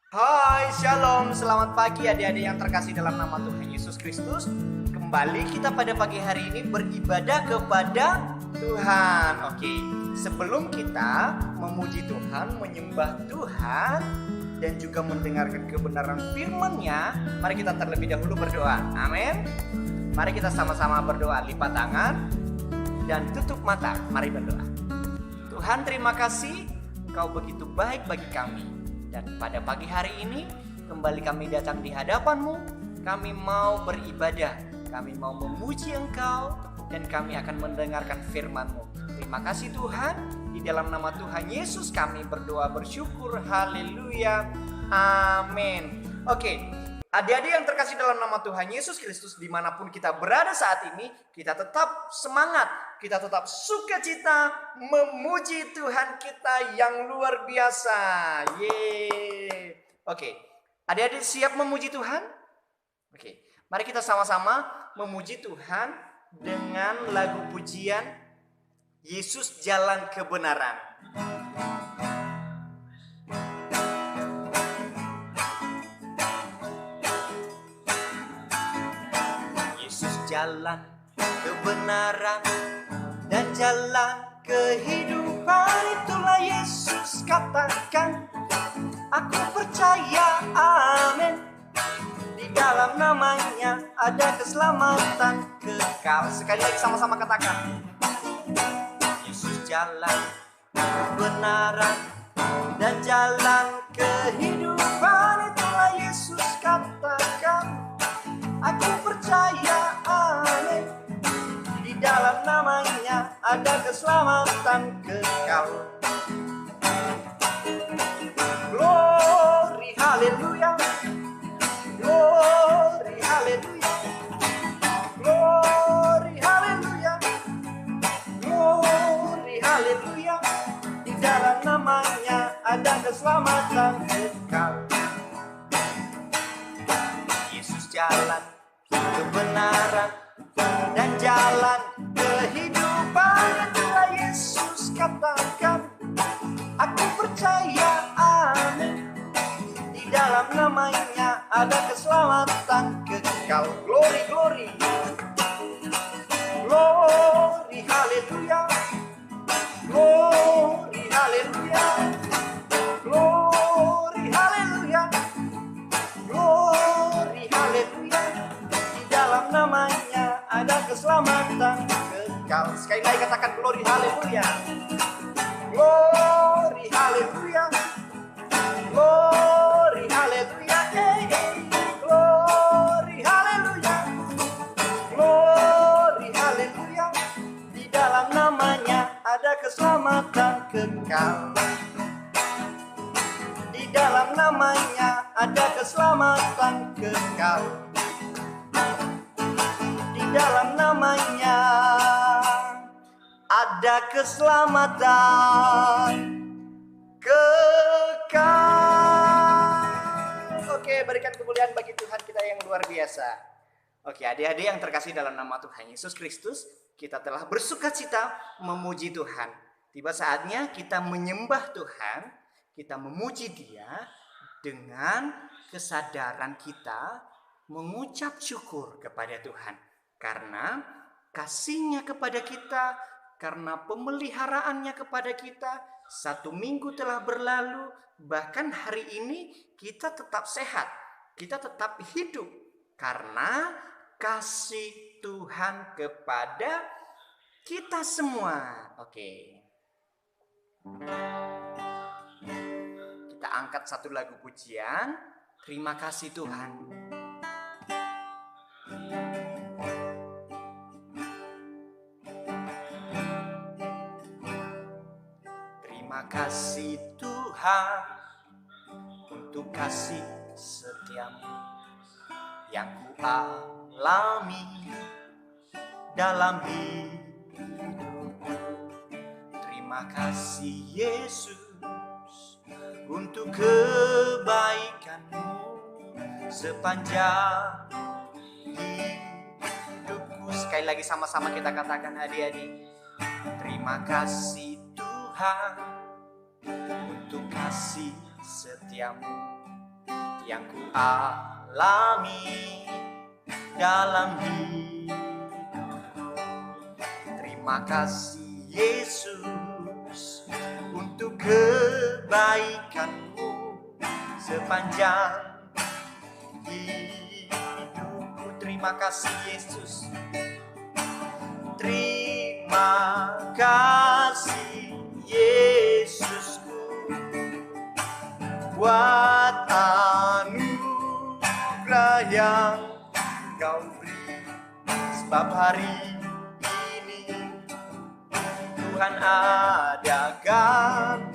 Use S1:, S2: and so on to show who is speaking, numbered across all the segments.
S1: Hai, shalom, selamat pagi adik-adik yang terkasih dalam nama Tuhan Yesus Kristus. Kembali kita pada pagi hari ini beribadah kepada Tuhan. Oke, sebelum kita memuji Tuhan, menyembah Tuhan, dan juga mendengarkan kebenaran firman-Nya, mari kita terlebih dahulu berdoa. Amin. Mari kita sama-sama berdoa, lipat tangan dan tutup mata. Mari berdoa. Tuhan, terima kasih, Engkau begitu baik bagi kami. Dan pada pagi hari ini kembali kami datang di hadapan-Mu. Kami mau beribadah, kami mau memuji Engkau, dan kami akan mendengarkan firman-Mu. Terima kasih Tuhan. Di dalam nama Tuhan Yesus kami berdoa bersyukur. Haleluya. Amin. Oke, adik-adik yang terkasih dalam nama Tuhan Yesus Kristus, dimanapun kita berada saat ini, kita tetap semangat, kita tetap sukacita memuji Tuhan kita yang luar biasa. Yeay. Oke, adik-adik siap memuji Tuhan? Oke, mari kita sama-sama memuji Tuhan dengan lagu pujian Yesus Jalan Kebenaran. Jalan kebenaran dan jalan kehidupan, itulah Yesus katakan. Aku percaya, amin. Di dalam namanya ada keselamatan kekal. Sekali lagi sama-sama katakan. Yesus jalan kebenaran dan jalan kehidupan, itulah Yesus katakan. Aku percaya, amin. Di dalam namanya ada keselamatan kekal. Glory, haleluya. Glory, haleluya. Glory, haleluya. Glory, haleluya. Di dalam namanya ada keselamatan kekal. Yesus jalan kebenaran dan jalan kehidupan, itulah Yesus katakan. Aku percaya, amin. Di dalam namanya ada keselamatan kekal. Glory, glory. Glory, haleluya. Glory, haleluya. Glory, haleluya. Glory, haleluya. Di dalam namanya ada keselamatan kekal. Sekali lagi katakan glory, haleluya. Glory, haleluya. Glory, haleluya. Glory, haleluya. Glory, haleluya. Di dalam namanya ada keselamatan kekal. Di dalam namanya ada keselamatan kekal. Di dalam namanya ada keselamatan kekal. Oke, berikan kemuliaan bagi Tuhan kita yang luar biasa. Oke, adik-adik yang terkasih dalam nama Tuhan Yesus Kristus, kita telah bersukacita memuji Tuhan. Tiba saatnya kita menyembah Tuhan, kita memuji Dia dengan kesadaran kita mengucap syukur kepada Tuhan. Karena kasih-Nya kepada kita, karena pemeliharaannya kepada kita. 1 minggu telah berlalu, bahkan hari ini kita tetap sehat, kita tetap hidup. Karena kasih Tuhan kepada kita semua. Oke. Kita angkat satu lagu pujian. Terima kasih Tuhan. Terima kasih Tuhan untuk kasih setiamu yang ku alami dalam hidupku. Terima kasih Yesus untuk kebaikan-Mu sepanjang hidupku. Sekali lagi sama-sama kita katakan adik-adik. Terima kasih Tuhan untuk kasih setiamu yang ku alami dalam hidupku. Terima kasih Yesus untuk kebaikan-Mu sepanjang hidupku. Terima kasih Yesus. Terima kasih Yesusku buat anugerah yang Kau beri, sebab hari ini Tuhan adakan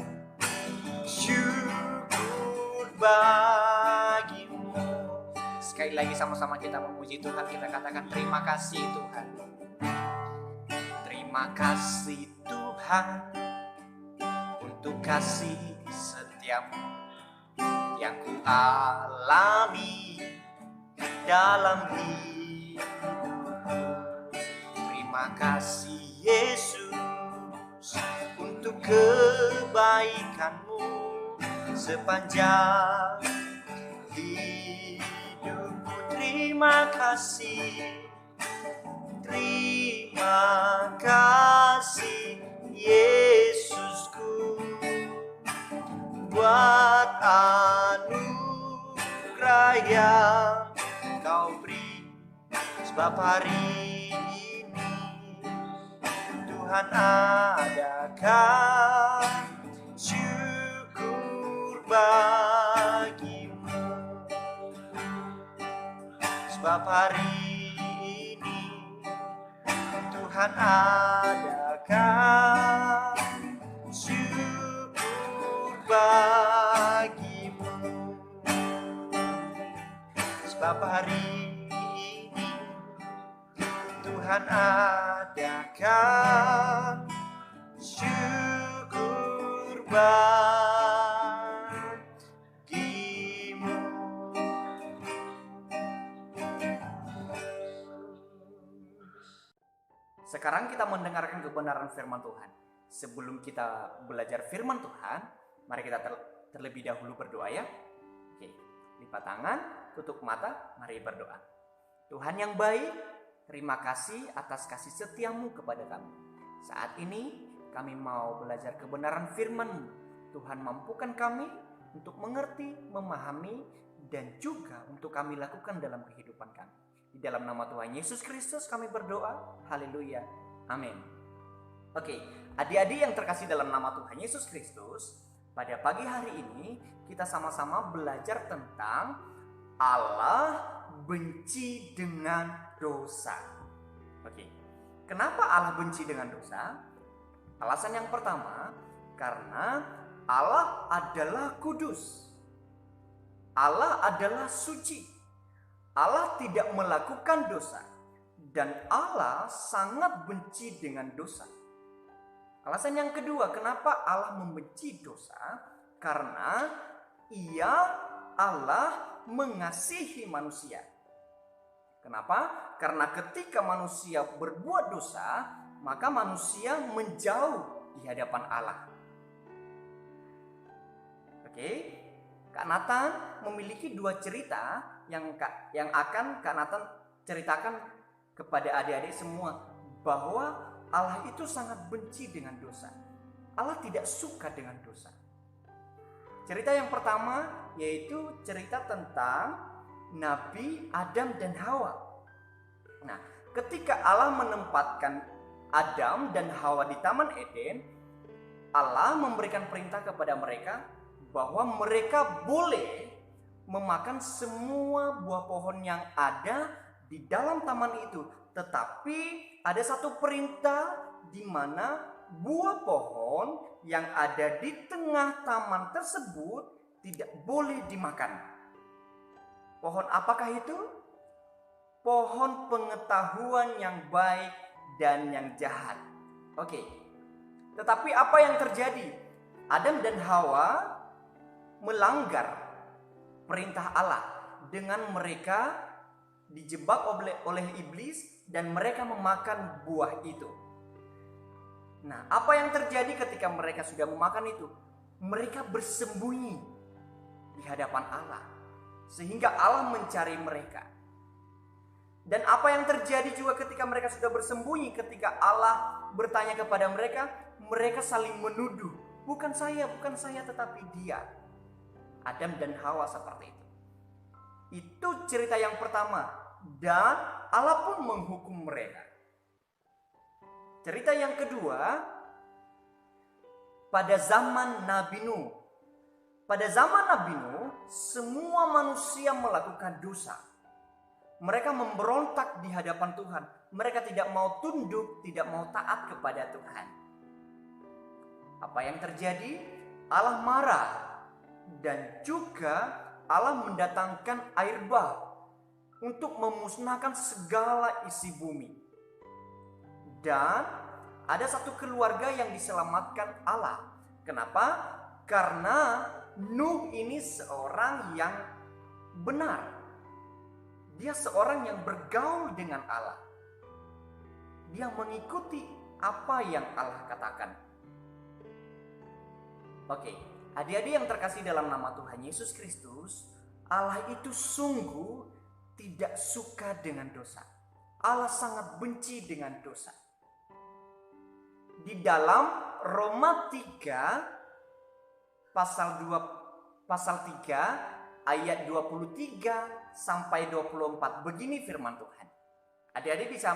S1: syukur bagi-Mu. Sekali lagi sama-sama kita memuji Tuhan, kita katakan terima kasih Tuhan. Terima kasih Tuhan untuk kasih setia-Mu yang ku alami dalam hidupku. Terima kasih Yesus untuk kebaikan-Mu sepanjang hidupku. Terima kasih Yesusku buat anugerah yang Kau beri, sebab hari ini Tuhan adakan syukur bagi-Mu. Sebab hari ini Tuhan adakan syukur bagi-Mu. Sebab hari ini Tuhan adakan syukur bagi-Mu. Sekarang kita mendengarkan kebenaran firman Tuhan. Sebelum kita belajar firman Tuhan, mari kita terlebih dahulu berdoa ya. Oke, lipat tangan, tutup mata, mari berdoa. Tuhan yang baik, terima kasih atas kasih setia-Mu kepada kami. Saat ini kami mau belajar kebenaran firman-Mu. Tuhan mampukan kami untuk mengerti, memahami, dan juga untuk kami lakukan dalam kehidupan kami. Di dalam nama Tuhan Yesus Kristus kami berdoa. Haleluya. Amin. Oke, adik-adik yang terkasih dalam nama Tuhan Yesus Kristus, pada pagi hari ini kita sama-sama belajar tentang Allah benci dengan dosa. Oke, kenapa Allah benci dengan dosa? Alasan yang pertama, karena Allah adalah kudus. Allah adalah suci. Allah tidak melakukan dosa. Dan Allah sangat benci dengan dosa. Alasan yang kedua, kenapa Allah membenci dosa? Karena Allah mengasihi manusia. Kenapa? Karena ketika manusia berbuat dosa, maka manusia menjauh di hadapan Allah. Oke, Kak Nathan memiliki 2 cerita yang akan Kak Nathan ceritakan kepada adik-adik semua, bahwa Allah itu sangat benci dengan dosa. Allah tidak suka dengan dosa. Cerita yang pertama yaitu cerita tentang Nabi Adam dan Hawa. Nah, ketika Allah menempatkan Adam dan Hawa di Taman Eden, Allah memberikan perintah kepada mereka bahwa mereka boleh memakan semua buah pohon yang ada di dalam taman itu. Tetapi ada satu perintah di mana buah pohon yang ada di tengah taman tersebut tidak boleh dimakan. Pohon apakah itu? Pohon pengetahuan yang baik dan yang jahat. Oke. Tetapi apa yang terjadi? Adam dan Hawa melanggar perintah Allah dengan mereka dijebak oleh iblis dan mereka memakan buah itu. Nah, apa yang terjadi ketika mereka sudah memakan itu? Mereka bersembunyi di hadapan Allah. sehingga Allah mencari mereka. Dan apa yang terjadi juga ketika mereka sudah bersembunyi, ketika Allah bertanya kepada mereka, mereka saling menuduh. Bukan saya, tetapi dia. Adam dan Hawa seperti itu. Itu cerita yang pertama. Dan Allah pun menghukum mereka. Cerita yang kedua, pada zaman Nabi Nuh. Pada zaman Nabi Nuh, semua manusia melakukan dosa. Mereka memberontak di hadapan Tuhan. Mereka tidak mau tunduk, tidak mau taat kepada Tuhan. Apa yang terjadi? Allah marah. Dan juga Allah mendatangkan air bah untuk memusnahkan segala isi bumi. Dan ada satu keluarga yang diselamatkan Allah. Kenapa? Karena Nuh ini seorang yang benar. Dia seorang yang bergaul dengan Allah. Dia mengikuti apa yang Allah katakan. Oke, adik-adik yang terkasih dalam nama Tuhan Yesus Kristus, Allah itu sungguh tidak suka dengan dosa. Allah sangat benci dengan dosa. Di dalam Roma 3 pasal 3 ayat 23 sampai 24, begini firman Tuhan. Adik-adik bisa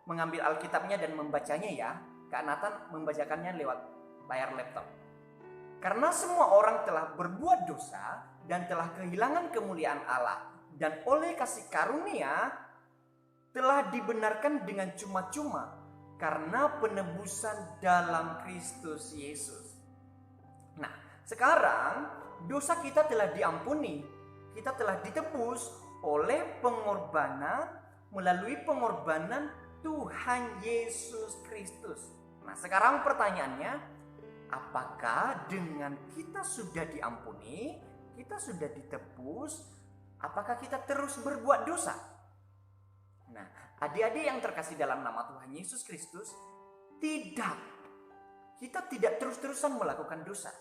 S1: mengambil Alkitabnya dan membacanya ya. Kak Nathan membacakannya lewat layar laptop. Karena semua orang telah berbuat dosa dan telah kehilangan kemuliaan Allah, dan oleh kasih karunia telah dibenarkan dengan cuma-cuma karena penebusan dalam Kristus Yesus. Nah, sekarang dosa kita telah diampuni. Kita telah ditebus oleh melalui pengorbanan Tuhan Yesus Kristus. Nah, sekarang pertanyaannya, apakah dengan kita sudah diampuni, kita sudah ditebus, apakah kita terus berbuat dosa? Nah, adik-adik yang terkasih dalam nama Tuhan Yesus Kristus, tidak. Kita tidak terus-terusan melakukan dosa.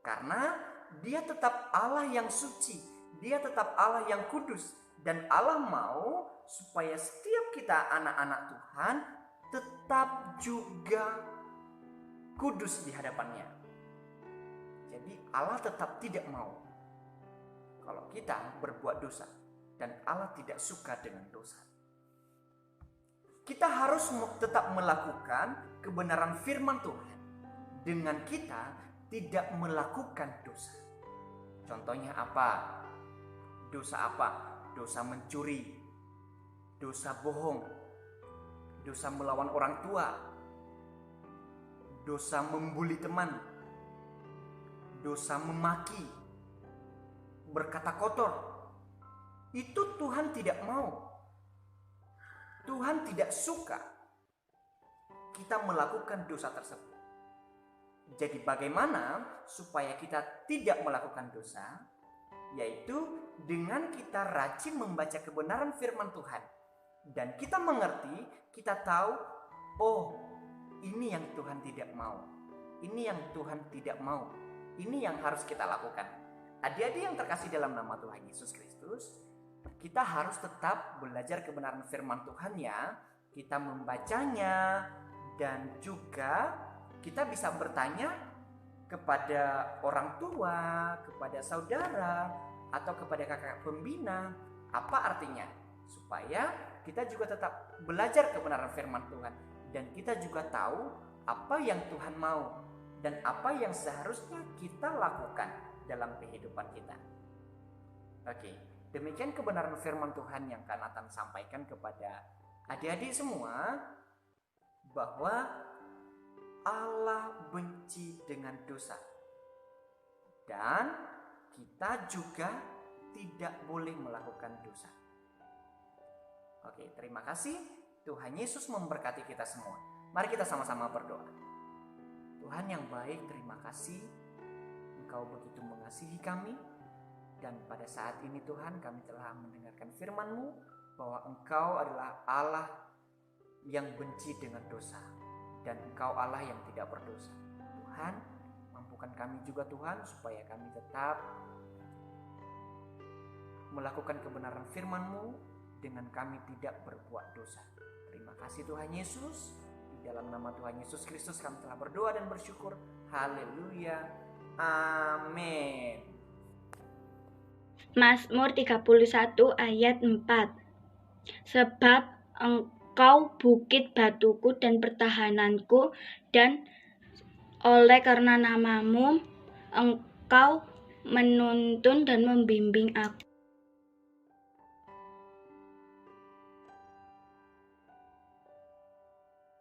S1: Karena Dia tetap Allah yang suci. Dia tetap Allah yang kudus. Dan Allah mau supaya setiap kita anak-anak Tuhan tetap juga kudus di hadapannya. Jadi Allah tetap tidak mau kalau kita berbuat dosa. Dan Allah tidak suka dengan dosa. Kita harus tetap melakukan kebenaran firman Tuhan dengan kita tidak melakukan dosa. Contohnya apa? Dosa apa? Dosa mencuri, dosa bohong, dosa melawan orang tua, dosa membuli teman, dosa memaki, berkata kotor. Itu Tuhan tidak mau. Tuhan tidak suka kita melakukan dosa tersebut. Jadi bagaimana supaya kita tidak melakukan dosa? Yaitu dengan kita rajin membaca kebenaran firman Tuhan. Dan kita mengerti, kita tahu, oh ini yang Tuhan tidak mau. Ini yang Tuhan tidak mau. Ini yang harus kita lakukan. Adik-adik yang terkasih dalam nama Tuhan Yesus Kristus, kita harus tetap belajar kebenaran firman Tuhan ya. Kita membacanya dan juga kita bisa bertanya kepada orang tua, kepada saudara, atau kepada kakak pembina, apa artinya? Supaya kita juga tetap belajar kebenaran firman Tuhan. Dan kita juga tahu apa yang Tuhan mau dan apa yang seharusnya kita lakukan dalam kehidupan kita. Oke, demikian kebenaran firman Tuhan yang Kak Nathan sampaikan kepada adik-adik semua, bahwa Allah benci dengan dosa. Dan kita juga tidak boleh melakukan dosa. Oke, terima kasih. Tuhan Yesus memberkati kita semua. Mari kita sama-sama berdoa. Tuhan yang baik, terima kasih. Engkau begitu mengasihi kami. Dan pada saat ini Tuhan, kami telah mendengarkan firman-Mu bahwa Engkau adalah Allah yang benci dengan dosa. Dan Engkau Allah yang tidak berdosa. Tuhan, mampukan kami juga Tuhan supaya kami tetap melakukan kebenaran firman-Mu dengan kami tidak berbuat dosa. Terima kasih Tuhan Yesus. Di dalam nama Tuhan Yesus Kristus kami telah berdoa dan bersyukur. Haleluya. Amin.
S2: Mazmur 31 ayat 4. Sebab Engkau bukit batuku dan pertahananku, dan oleh karena nama-Mu Engkau menuntun dan membimbing aku.